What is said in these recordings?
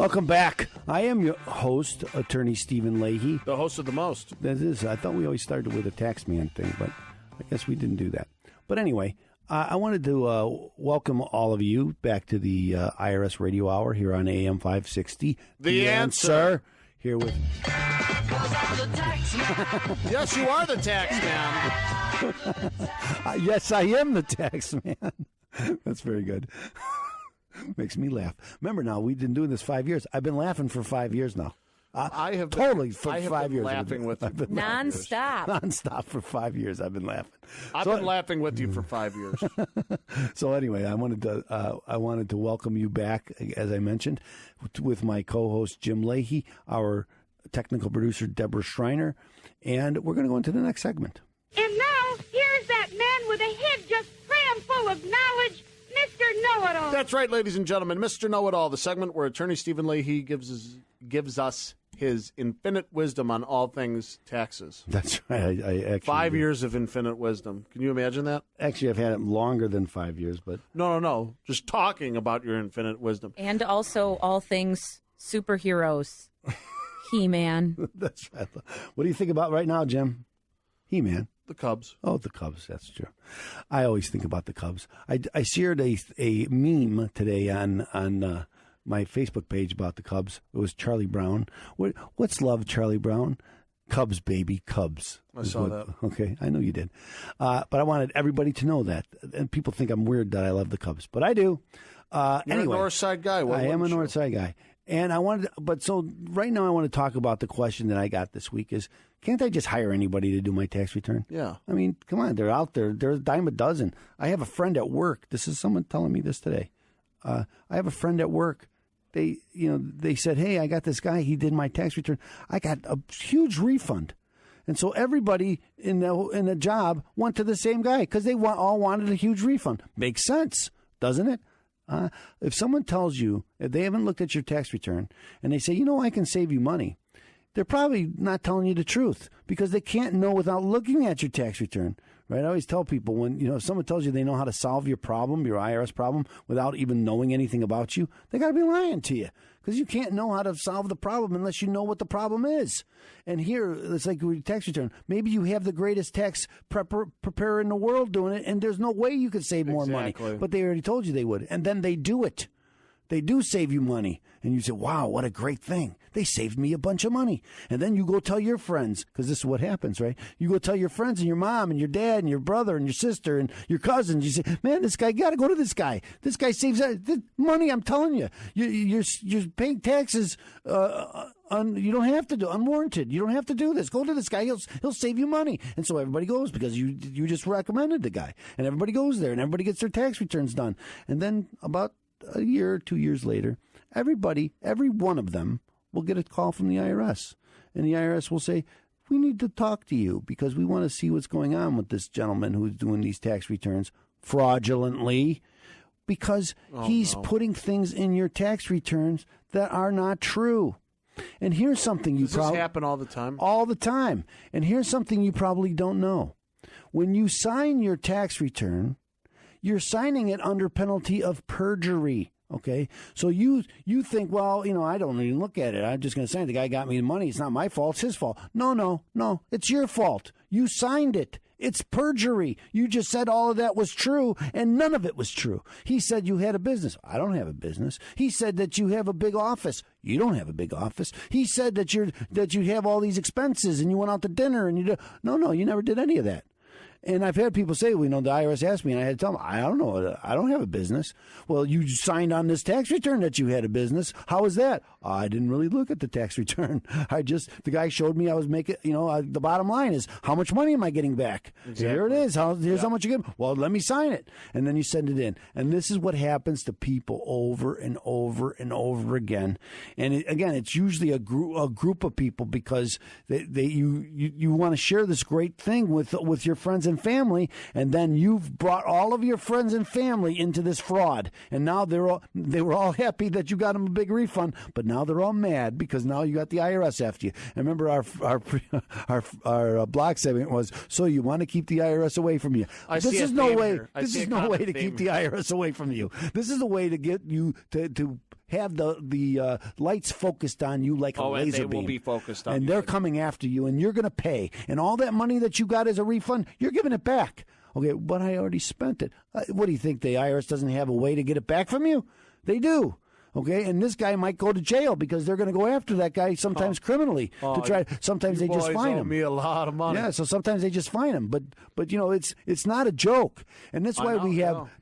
Welcome back. I am your host, Attorney Stephen Leahy. The host of the most. That is, I thought we always started with a tax man thing, but I guess we didn't do that. But anyway, I wanted to welcome all of you back to the IRS Radio Hour here on AM560 the Answer. Here with... Yes, you are the tax man. Yes, I am the tax man. That's very good. Makes me laugh. Remember now, we've been doing this 5 years. I've been laughing for 5 years now. I have totally been, for I have 5 been years. Laughing with you. Non-stop. Non-stop for 5 years. I've been laughing. I've been laughing with you for 5 years. So anyway, I wanted to welcome you back, as I mentioned, with my co-host Jim Leahy, our technical producer Deborah Schreiner, and we're going to go into the next segment. And now, here's that man with a head just crammed full of knowledge, Mr. Know-It-All. That's right, ladies and gentlemen. Mr. Know-It-All, the segment where Attorney Stephen Leahy gives us his infinite wisdom on all things taxes. That's right. I actually 5 years of infinite wisdom. Can you imagine that? Actually, I've had it longer than 5 years, but... No. Just talking about your infinite wisdom. And also all things superheroes. He-Man. That's right. What do you think about right now, Jim? He-Man. The Cubs. Oh, the Cubs. That's true. I always think about the Cubs. I shared a meme today on my Facebook page about the Cubs. It was Charlie Brown. What's love, Charlie Brown? Cubs, baby, Cubs. I saw that. Okay, I know you did. But I wanted everybody to know that. And people think I'm weird that I love the Cubs, but I do. You're anyway, a North Side guy. I am a North Side guy. And so right now I want to talk about the question that I got this week is, can't I just hire anybody to do my tax return? Yeah. I mean, come on, they're out there. They're a dime a dozen. I have a friend at work. This is someone telling me this today. I have a friend at work. They said, hey, I got this guy. He did my tax return. I got a huge refund. And so everybody in the job went to the same guy because they all wanted a huge refund. Makes sense, doesn't it? If someone tells you, if they haven't looked at your tax return and they say, I can save you money, they're probably not telling you the truth because they can't know without looking at your tax return, right? I always tell people when, if someone tells you they know how to solve your problem, your IRS problem, without even knowing anything about you, they got to be lying to you because you can't know how to solve the problem unless you know what the problem is. And here, it's like with your tax return. Maybe you have the greatest tax preparer in the world doing it, and there's no way you could save more money. But they already told you they would, and then they do it. They do save you money. And you say, wow, what a great thing. They saved me a bunch of money. And then you go tell your friends, because this is what happens, right? You go tell your friends and your mom and your dad and your brother and your sister and your cousins. You say, man, this guy, you got to go to this guy. This guy saves money, I'm telling you. You're paying taxes you don't have to do unwarranted. You don't have to do this. Go to this guy. He'll save you money. And so everybody goes because you just recommended the guy. And everybody goes there and everybody gets their tax returns done. And then about a year or 2 years later, every one of them will get a call from the IRS. And the IRS will say, we need to talk to you because we want to see what's going on with this gentleman who's doing these tax returns fraudulently because he's putting things in your tax returns that are not true. And here's something Does this happen all the time? All the time. And here's something you probably don't know. When you sign your tax return, you're signing it under penalty of perjury. Okay, so you think, well, I don't even look at it. I'm just going to sign it. The guy got me the money. It's not my fault. It's his fault. No. It's your fault. You signed it. It's perjury. You just said all of that was true, and none of it was true. He said you had a business. I don't have a business. He said that you have a big office. You don't have a big office. He said that you have all these expenses, and you went out to dinner, and no, you never did any of that. And I've had people say, the IRS asked me, and I had to tell them, I don't know, I don't have a business. Well, you signed on this tax return that you had a business. How is that? I didn't really look at the tax return. The guy showed me I was making, the bottom line is, how much money am I getting back? Exactly. Here it is. Here's how much you get. Well, let me sign it. And then you send it in. And this is what happens to people over and over and over again. And it's usually a group of people because you want to share this great thing with your friends and family, and then you've brought all of your friends and family into this fraud, and now they were all happy that you got them a big refund, but now they're all mad because now you got the IRS after you. And remember our blog segment was, so you want to keep the IRS away from you. This is no way to keep the IRS away from you. This is a way to get you to have the lights focused on you like a and laser they beam. will be focused on and you. they're coming after you, and you're going to pay. And all that money that you got as a refund, you're giving it back. Okay, but I already spent it. What do you think? The IRS doesn't have a way to get it back from you? They do. Okay, and this guy might go to jail because they're going to go after that guy sometimes criminally to try. Sometimes they just fine him. Me a lot of money. Yeah, so sometimes they just fine him. But it's not a joke, and that's why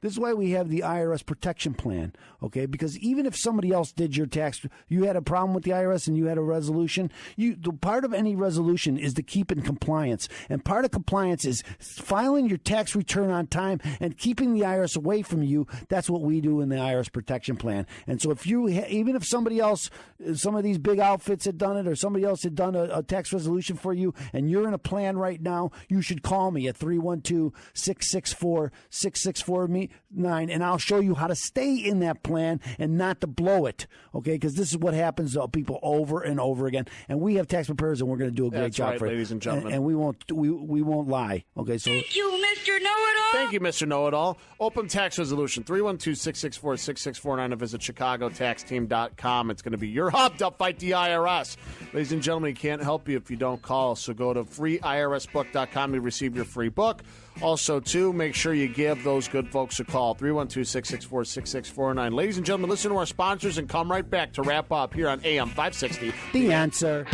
this is why we have the IRS protection plan. Okay, because even if somebody else did your tax, you had a problem with the IRS and you had a resolution. The part of any resolution is to keep in compliance, and part of compliance is filing your tax return on time and keeping the IRS away from you. That's what we do in the IRS protection plan. And so even if somebody else, some of these big outfits had done it, or somebody else had done a tax resolution for you, and you're in a plan right now, you should call me at 312-664-6649, and I'll show you how to stay in that plan and not to blow it. Okay, because this is what happens to people over and over again. And we have tax preparers, and we're going to do a great job for ladies and gentlemen. And we won't lie. Okay, so Thank you, Mr. Know-It-All. Thank you, Mr. Know-It-All. Opem Tax Resolution, 312-664-6649, and visit ChicagoTaxTeam.com. It's going to be your hub to fight the IRS. Ladies and gentlemen, we can't help you if you don't call, so go to freeirsbook.com to receive your free book. Also, too, make sure you give those good folks a call, 312-664-6649. Ladies and gentlemen, listen to our sponsors and come right back to wrap up here on AM560. the answer.